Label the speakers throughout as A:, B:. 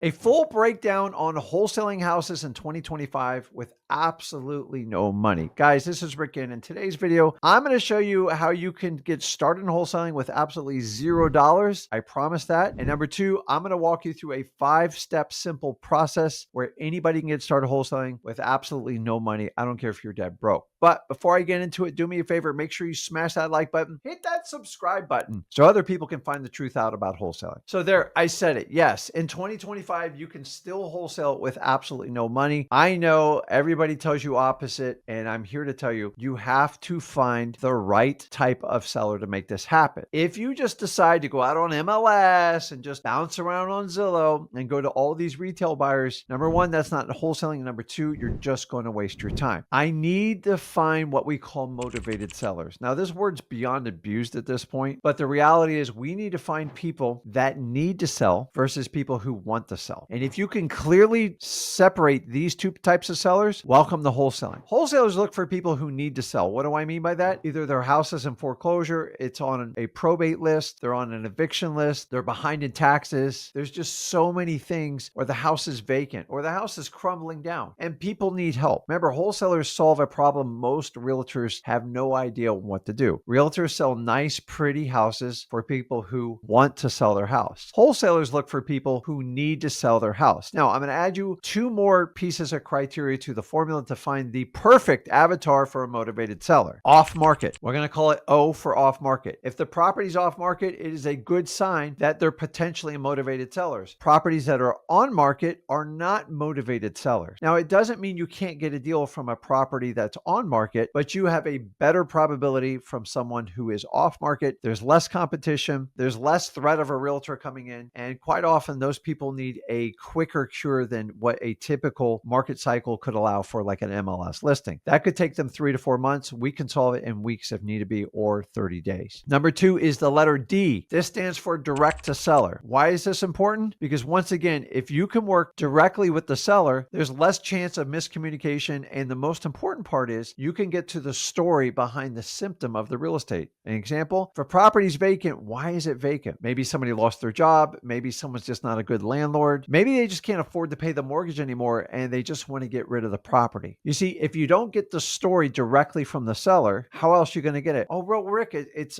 A: A full breakdown on wholesaling houses in 2025 with absolutely no money. Guys, this is Rick, and in today's video, I'm going to show you how you can get started in wholesaling with absolutely $0. I promise that. And number two, I'm going to walk you through a 5-step simple process where anybody can get started wholesaling with absolutely no money. I don't care if you're dead broke. But before I get into it, do me a favor, make sure you smash that like button, hit that subscribe button so other people can find the truth out about wholesaling. So there, I said it. Yes, in 2025, you can still wholesale with absolutely no money. I know everybody tells you opposite, and I'm here to tell you, you have to find the right type of seller to make this happen. If you just decide to go out on MLS and just bounce around on Zillow and go to all these retail buyers, number one, that's not wholesaling. Number two, you're just going to waste your time. I need to find what we call motivated sellers. Now, this word's beyond abused at this point, but the reality is we need to find people that need to sell versus people who want to sell. And if you can clearly separate these two types of sellers, welcome to wholesaling. Wholesalers look for people who need to sell. What do I mean by that? Either their house is in foreclosure, it's on a probate list, they're on an eviction list, they're behind in taxes. There's just so many things, or the house is vacant, or the house is crumbling down, and people need help. Remember, wholesalers solve a problem most realtors have no idea what to do. Realtors sell nice, pretty houses for people who want to sell their house. Wholesalers look for people who need to sell their house. Now, I'm going to add you 2 more pieces of criteria to the formula to find the perfect avatar for a motivated seller. Off market. We're going to call it O for off market. If the property's off market, it is a good sign that they're potentially motivated sellers. Properties that are on market are not motivated sellers. Now, it doesn't mean you can't get a deal from a property that's on market, but you have a better probability from someone who is off market. There's less competition, there's less threat of a realtor coming in, and quite often those people need a quicker cure than what a typical market cycle could allow for, like an MLS listing. That could take them 3 to 4 months. We can solve it in weeks if need be, or 30 days. Number 2 is the letter D. This stands for direct to seller. Why is this important? Because once again, if you can work directly with the seller, there's less chance of miscommunication, and the most important part is you can get to the story behind the symptom of the real estate. An example, if a property's vacant, why is it vacant? Maybe somebody lost their job, maybe someone's just not a good landlord, maybe they just can't afford to pay the mortgage anymore and they just want to get rid of the property. You see, if you don't get the story directly from the seller, how else are you going to get it? Oh, well, Rick,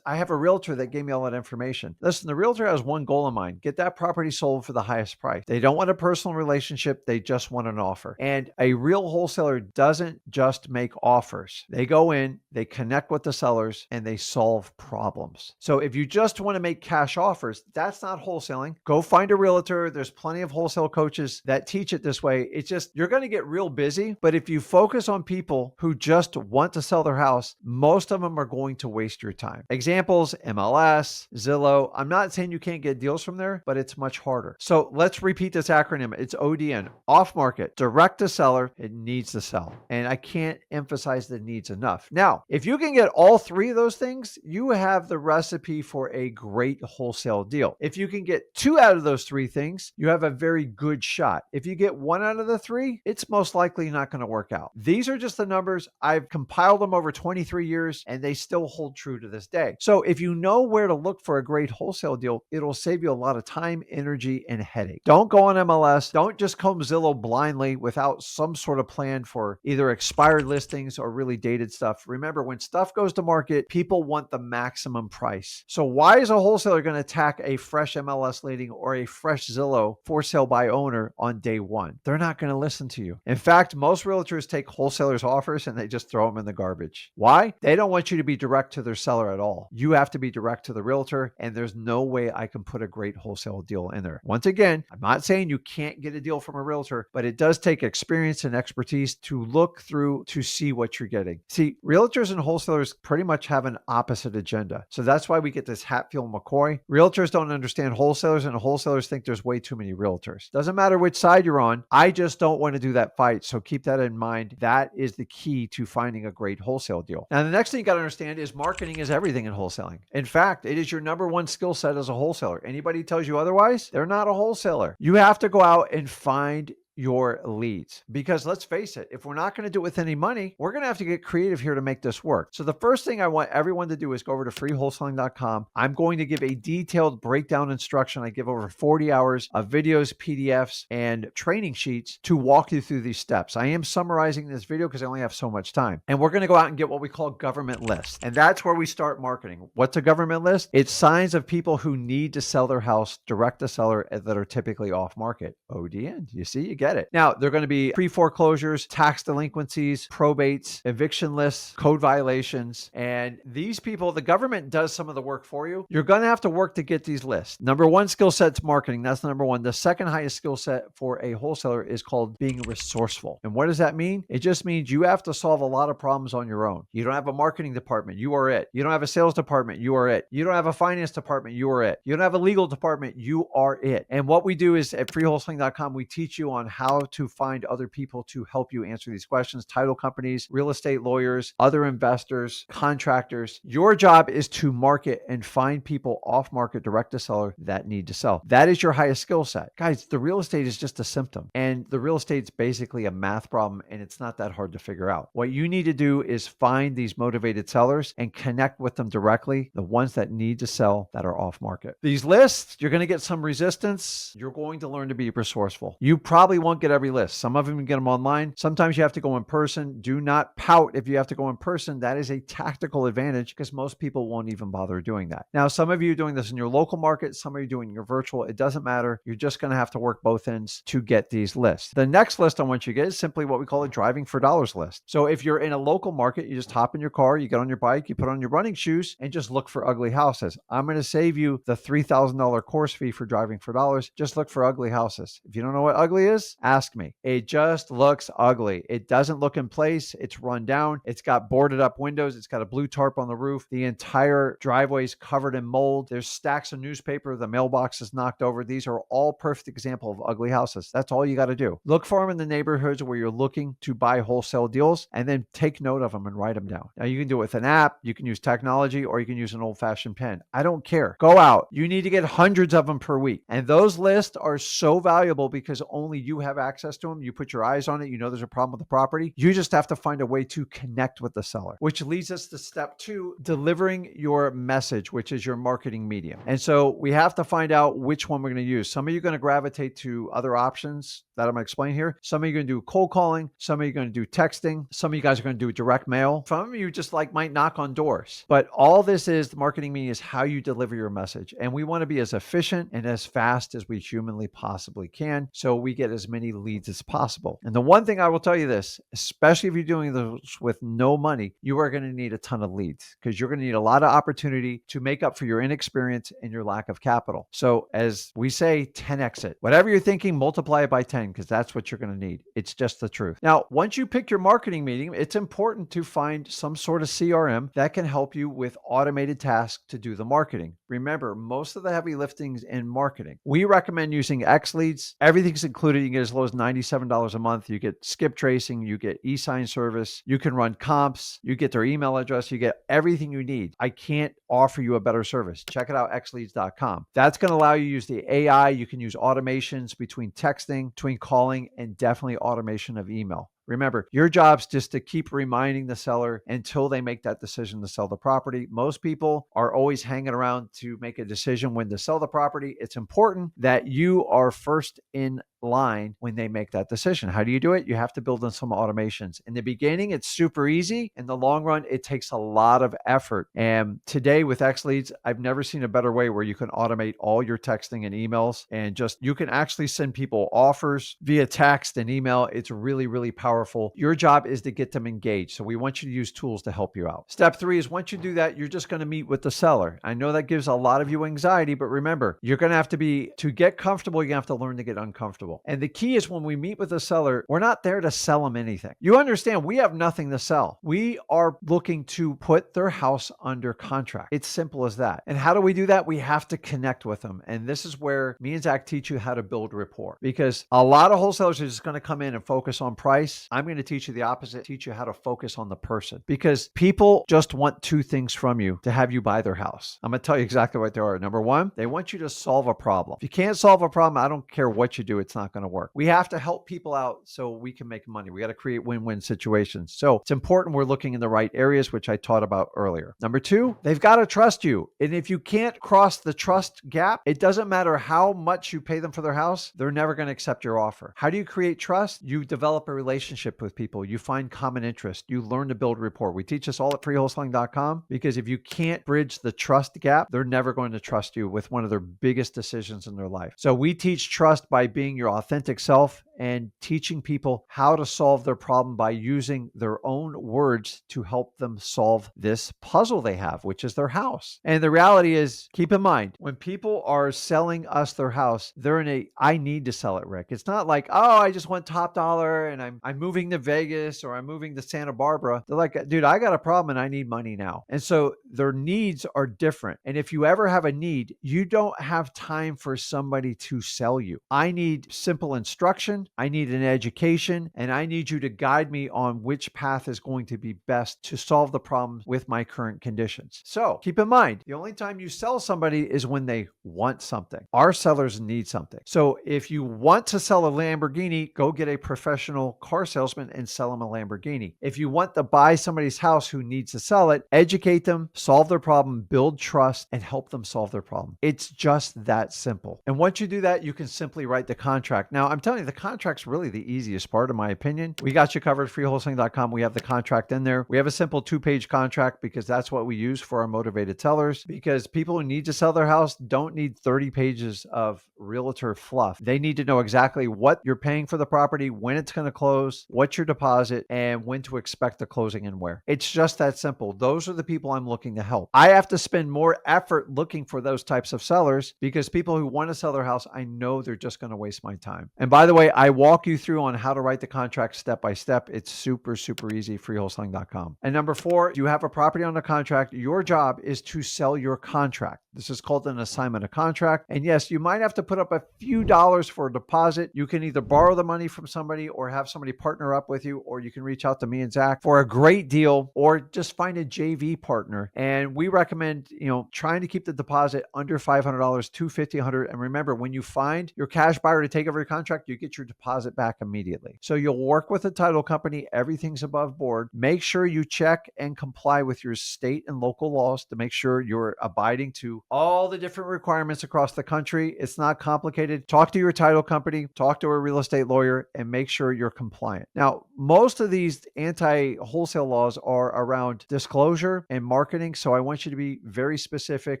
A: I have a realtor that gave me all that information. Listen, the realtor has one goal in mind: get that property sold for the highest price. They don't want a personal relationship, they just want an offer. And a real wholesaler doesn't just make offers. They go in, they connect with the sellers, and they solve problems. So if you just want to make cash offers, that's not wholesaling. Go find a realtor. There's plenty of wholesale coaches that teach it this way. It's just, you're going to get real busy, but if you focus on people who just want to sell their house, most of them are going to waste your time. Examples: MLS, Zillow. I'm not saying you can't get deals from there, but it's much harder. So let's repeat this acronym. It's ODN: off market, direct to seller. It needs to sell. And I can't emphasize the needs enough. Now, if you can get all 3 of those things, you have the recipe for a great wholesale deal. If you can get 2 out of those 3 things, you have a very good shot. If you get 1 out of the 3, it's most likely not going to work out. These are just the numbers. I've compiled them over 23 years and they still hold true to this day. So if you know where to look for a great wholesale deal, it'll save you a lot of time, energy, and headache. Don't go on MLS. Don't just comb Zillow blindly without some sort of plan for either expired listings or really dated stuff. Remember, when stuff goes to market, people want the maximum price. So why is a wholesaler going to attack a fresh MLS listing or a fresh Zillow for sale by owner on day one? They're not going to listen to you. In fact, most realtors take wholesalers' offers and they just throw them in the garbage. Why? They don't want you to be direct to their seller at all. You have to be direct to the realtor, and there's no way I can put a great wholesale deal in there. Once again, I'm not saying you can't get a deal from a realtor, but it does take experience and expertise to look through to see what you're getting. See, realtors and wholesalers pretty much have an opposite agenda. So that's why we get this Hatfield McCoy. Realtors don't understand wholesalers, and wholesalers think there's way too many realtors. Doesn't matter which side you're on. I just don't want to do that fight. So keep that in mind. That is the key to finding a great wholesale deal. Now, the next thing you got to understand is marketing is everything in wholesaling. In fact, it is your number one skill set as a wholesaler. Anybody tells you otherwise, they're not a wholesaler. You have to go out and find your leads. Because let's face it, if we're not going to do it with any money, we're going to have to get creative here to make this work. So the first thing I want everyone to do is go over to freewholesaling.com. I'm going to give a detailed breakdown instruction. I give over 40 hours of videos, PDFs, and training sheets to walk you through these steps. I am summarizing this video because I only have so much time. And we're going to go out and get what we call government lists. And that's where we start marketing. What's a government list? It's signs of people who need to sell their house direct to seller that are typically off market. ODN. You see, you get it. Now, they're going to be pre-foreclosures, tax delinquencies, probates, eviction lists, code violations. And these people, the government does some of the work for you. You're going to have to work to get these lists. Number one skill set's marketing. That's number one. The second highest skill set for a wholesaler is called being resourceful. And what does that mean? It just means you have to solve a lot of problems on your own. You don't have a marketing department. You are it. You don't have a sales department. You are it. You don't have a finance department. You are it. You don't have a legal department. You are it. And what we do is at freewholesaling.com, we teach you on how to find other people to help you answer these questions: title companies, real estate lawyers, other investors, contractors. Your job is to market and find people off market, direct to seller, that need to sell. That is your highest skill set. Guys, the real estate is just a symptom, and the real estate's basically a math problem, and it's not that hard to figure out. What you need to do is find these motivated sellers and connect with them directly, the ones that need to sell that are off market. These lists, you're going to get some resistance. You're going to learn to be resourceful. You probably won't get every list. Some of them, you get them online. Sometimes you have to go in person. Do not pout if you have to go in person. That is a tactical advantage because most people won't even bother doing that. Now, some of you are doing this in your local market. Some of you are doing your virtual. It doesn't matter. You're just going to have to work both ends to get these lists. The next list I want you to get is simply what we call a driving for dollars list. So if you're in a local market, you just hop in your car, you get on your bike, you put on your running shoes, and just look for ugly houses. I'm going to save you the $3,000 course fee for driving for dollars. Just look for ugly houses. If you don't know what ugly is, ask me. It just looks ugly. It doesn't look in place. It's run down. It's got boarded up windows. It's got a blue tarp on the roof. The entire driveway is covered in mold. There's stacks of newspaper. The mailbox is knocked over. These are all perfect example of ugly houses. That's all you got to do. Look for them in the neighborhoods where you're looking to buy wholesale deals, and then take note of them and write them down. Now, you can do it with an app, you can use technology, or you can use an old-fashioned pen. I don't care. Go out. You need to get hundreds of them per week. And those lists are so valuable because only you have access to them. You put your eyes on it. You know there's a problem with the property. You just have to find a way to connect with the seller, which leads us to step 2, delivering your message, which is your marketing medium. And so we have to find out which one we're going to use. Some of you are going to gravitate to other options that I'm going to explain here. Some of you are going to do cold calling. Some of you are going to do texting. Some of you guys are going to do direct mail. Some of you just might knock on doors. But all this is, the marketing media is how you deliver your message. And we want to be as efficient and as fast as we humanly possibly can, so we get as many leads as possible. And the one thing I will tell you this, especially if you're doing this with no money, you are going to need a ton of leads because you're going to need a lot of opportunity to make up for your inexperience and your lack of capital. So as we say, 10x it. Whatever you're thinking, multiply it by 10 because that's what you're going to need. It's just the truth. Now, once you pick your marketing medium, it's important to find some sort of CRM that can help you with automated tasks to do the marketing. Remember, most of the heavy lifting's in marketing. We recommend using XLeads. Everything's included. You can get as low as $97 a month. You get skip tracing, you get e-sign service, you can run comps, you get their email address, you get everything you need. I can't offer you a better service. Check it out, xleads.com. That's going to allow you to use the AI. You can use automations between texting, between calling, and definitely automation of email. Remember, your job's just to keep reminding the seller until they make that decision to sell the property. Most people are always hanging around to make a decision when to sell the property. It's important that you are first in line when they make that decision. How do you do it? You have to build in some automations. In the beginning, it's super easy. In the long run, it takes a lot of effort. And today with XLeads, I've never seen a better way where you can automate all your texting and emails, and just, you can actually send people offers via text and email. It's really, really powerful. Your job is to get them engaged. So we want you to use tools to help you out. Step 3 is, once you do that, you're just going to meet with the seller. I know that gives a lot of you anxiety, but remember, you're going to have to get comfortable, you're going to have to learn to get uncomfortable. And the key is, when we meet with a seller, we're not there to sell them anything. You understand, we have nothing to sell. We are looking to put their house under contract. It's simple as that. And how do we do that? We have to connect with them. And this is where me and Zach teach you how to build rapport, because a lot of wholesalers are just going to come in and focus on price. I'm going to teach you the opposite, teach you how to focus on the person, because people just want 2 things from you to have you buy their house. I'm going to tell you exactly what they are. Number 1, they want you to solve a problem. If you can't solve a problem, I don't care what you do. It's not going to work. We have to help people out so we can make money. We got to create win-win situations. So it's important we're looking in the right areas, which I taught about earlier. Number two, they've got to trust you. And if you can't cross the trust gap, it doesn't matter how much you pay them for their house, they're never going to accept your offer. How do you create trust? You develop a relationship with people. You find common interest. You learn to build rapport. We teach this all at freewholesaling.com because if you can't bridge the trust gap, they're never going to trust you with one of their biggest decisions in their life. So we teach trust by being your authentic self and teaching people how to solve their problem by using their own words to help them solve this puzzle they have, which is their house. And the reality is, keep in mind, when people are selling us their house, they're in a, I need to sell it, Rick. It's not like, oh, I just want top dollar and I'm moving to Vegas or I'm moving to Santa Barbara. They're like, dude, I got a problem and I need money now. And so their needs are different. And if you ever have a need, you don't have time for somebody to sell you. I need simple instruction. I need an education, and I need you to guide me on which path is going to be best to solve the problem with my current conditions. So keep in mind, the only time you sell somebody is when they want something. Our sellers need something. So if you want to sell a Lamborghini, go get a professional car salesman and sell them a Lamborghini. If you want to buy somebody's house who needs to sell it, educate them, solve their problem, build trust, and help them solve their problem. It's just that simple. And once you do that, you can simply write the contract. Now, I'm telling you, the contract's really the easiest part, in my opinion. We got you covered. Freewholesaling.com. We have the contract in there. We have a simple 2-page contract because that's what we use for our motivated sellers, because people who need to sell their house don't need 30 pages of realtor fluff. They need to know exactly what you're paying for the property, when it's going to close, what's your deposit, and when to expect the closing and where. It's just that simple. Those are the people I'm looking to help. I have to spend more effort looking for those types of sellers because people who want to sell their house, I know they're just going to waste my time. And by the way, I walk you through on how to write the contract step by step. It's super, super easy, freewholesaling.com. And number four, you have a property on the contract. Your job is to sell your contract. This is called an assignment of contract. And yes, you might have to put up a few dollars for a deposit. You can either borrow the money from somebody or have somebody partner up with you, or you can reach out to me and Zach for a great deal, or just find a JV partner. And we recommend, trying to keep the deposit under $500, $250, $100. And remember, when you find your cash buyer to take over your contract, you get your deposit back immediately. So you'll work with a title company. Everything's above board. Make sure you check and comply with your state and local laws to make sure you're abiding to all the different requirements across the country. It's not complicated. Talk to your title company, talk to a real estate lawyer, and make sure you're compliant. Now, most of these anti-wholesale laws are around disclosure and marketing. So I want you to be very specific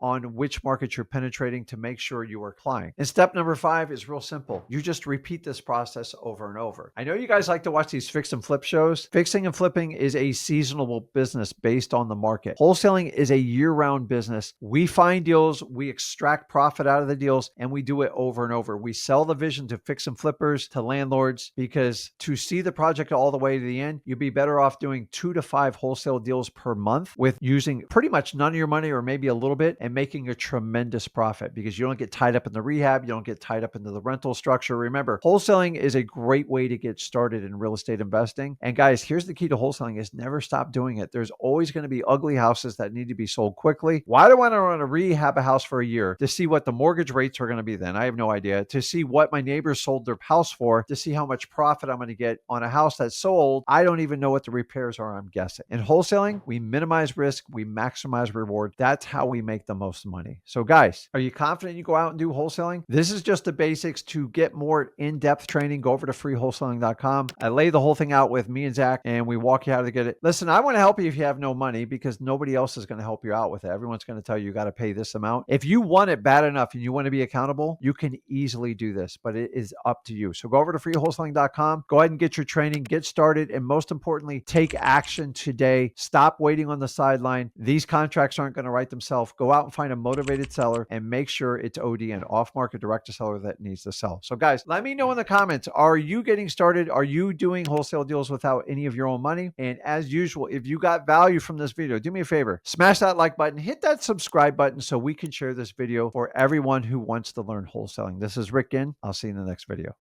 A: on which market you're penetrating to make sure you are complying. And step number 5 is real simple. You just repeat this process over and over. I know you guys like to watch these fix and flip shows. Fixing and flipping is a seasonal business based on the market. Wholesaling is a year-round business. We find deals, we extract profit out of the deals, and we do it over and over. We sell the vision to fix and flippers, to landlords, because to see the project all the way to the end, you'd be better off doing 2 to 5 wholesale deals per month with using pretty much none of your money or maybe a little bit and making a tremendous profit, because you don't get tied up in the rehab. You don't get tied up into the rental structure. Remember, wholesaling is a great way to get started in real estate investing. And guys, here's the key to wholesaling is never stop doing it. There's always going to be ugly houses that need to be sold quickly. Why do I want to rehab a house for a year? To see what the mortgage rates are going to be then. I have no idea. To see what my neighbors sold their house for, to see how much profit I'm going to get on a house that's sold. I don't even know what the repairs are, I'm guessing. In wholesaling, we minimize risk, we maximize reward. That's how we make the most money. So guys, are you confident you go out and do wholesaling? This is just the basics. To get more in-depth training, go over to freewholesaling.com. I lay the whole thing out with me and Zach, and we walk you how to get it. Listen, I want to help you if you have no money, because nobody else is going to help you out with it. Everyone's going to tell you got to pay this amount. If you want it bad enough and you want to be accountable, you can easily do this, but it is up to you. So go over to freewholesaling.com, go ahead and get your training, get started, and most importantly, take action today. Stop waiting on the sideline. These contracts aren't going to write themselves. Go out and find a motivated seller and make sure it's ODN, off-market direct to seller, that needs to sell. So guys, let me know in the comments, are you getting started? Are you doing wholesale deals without any of your own money? And as usual, if you got value from this video, do me a favor, smash that like button, hit that subscribe button so we can share this video for everyone who wants to learn wholesaling. This is Rick Ginn. I'll see you in the next video.